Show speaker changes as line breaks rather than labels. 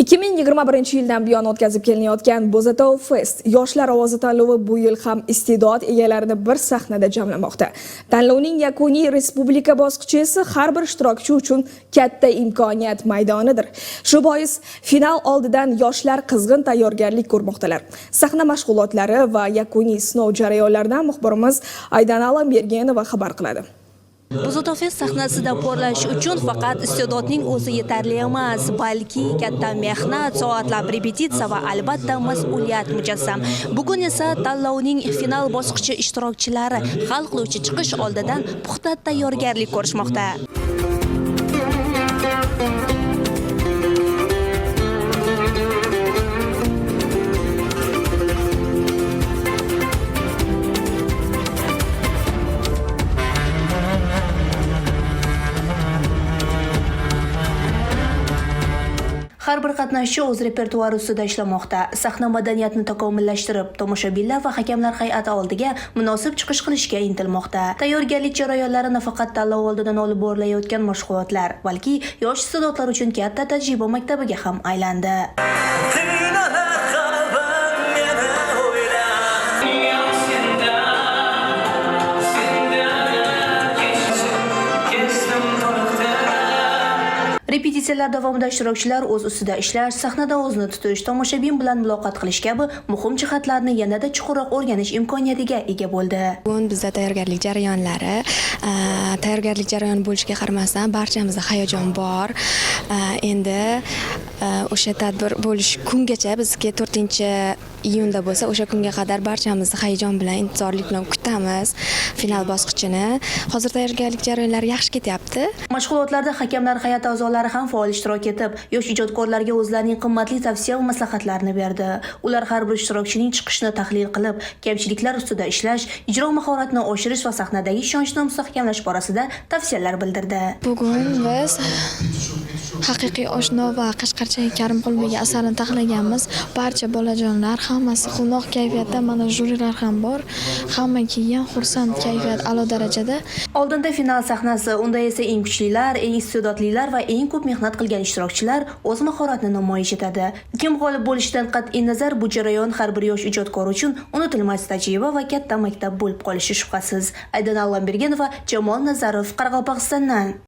2021 yildan buyon o'tkazib kelinayotgan Bo'zatov Fest yoshlar ovozi tanlovi bu yil ham iste'dod egalarini bir sahnada jamlamoqda. Tanlovning yakuniy respublika bosqichi esa har bir ishtirokchi uchun katta imkoniyat maydonidir. Shu bois final oldidan yoshlar qizg'in tayyorgarlik ko'rmoqdalar. Sahna mashg'ulotlari va yakuniy sinov jarayonlaridan muxbirimiz Aydana Alambergenova xabar qiladi.
Bo'zatov Fest sahnasida porlash uchun faqat iste'dodning o'zi yetarli emas, balki katta mehnat, soatlab repetitsiya va albatta mas'uliyat mujassam. Bugun esa tanlovning final bosqichi ishtirokchilari hal qiluvchi chiqish oldidan puxta tayyorgarlik ko'rishmoqda. Har bir qatnashchi o'z repertuari ustida ishlamoqda. Sahna madaniyatni takomillashtirib, tomoshabinlar va hakamlar hay'ati oldiga munosib chiqish qilishga intilmoqda. Tayyorgarlik jarayonlari nafaqat tanlov oldidan olib borilayotgan mashg'ulotlar, balki yosh iste'dodlar uchun katta tajriba maktabiga ham aylandi. Repetitsiyalar davomida ishtirokchilar o'z ustida ishlash, sahnada o'zini tutish, tomoshabin bilan muloqot qilish kabi muhim jihatlarni yanada chuqurroq o'rganish imkoniyatiga ega bo'ldi.
Bugun bizda tayyorgarlik jarayoni bo'lishiga qaramasdan barchamizda hayajon bor. Endi o'sha tadbir bo'lish kungacha bizga 4-iyunda bo'lsa, o'sha kunga qadar barchamizni hayajon bilan, intizorlik bilan kutamiz final bosqichini. Hozir tayyorgarlik jarayonlari yaxshi ketyapti.
Mashg'ulotlarda hakamlar hay'ati a'zolari ham faol ishtirok etib, yosh ijodkorlarga o'zlarining qimmatli tavsiya va maslahatlarini berdi. Ular har bir ishtirokchining chiqishini tahlil qilib, kamchiliklar ustida ishlash, ijro mahoratini oshirish va sahnadagi ishonchni mustahkamlash borasida tavsiyalar bildirdi.
Bugun biz haqiqiy oshno va Qashqarcha Karimqulbek asarini taxlaganmiz. Barcha bolajonlar hammasi quvnoq kayfiyatda, mana jurilar ham bor. Hamma kelgan xursand kayfiyat a'lo darajada.
Oldinda final sahnasi, unda esa eng kuchlilar, eng iste'dodlilar va eng ko'p mehnat qilgan ishtirokchilar o'z mahoratini namoyish etadi. Kim g'olib bo'lishidan qat'iy nazar, bu jarayon har bir yosh ijodkor uchun unutilmas tajriba va katta maktab bo'lib qolishi shubhasiz. Aydana Alambergenova, Jamol Nazarov, Qoraqalpog'istondan.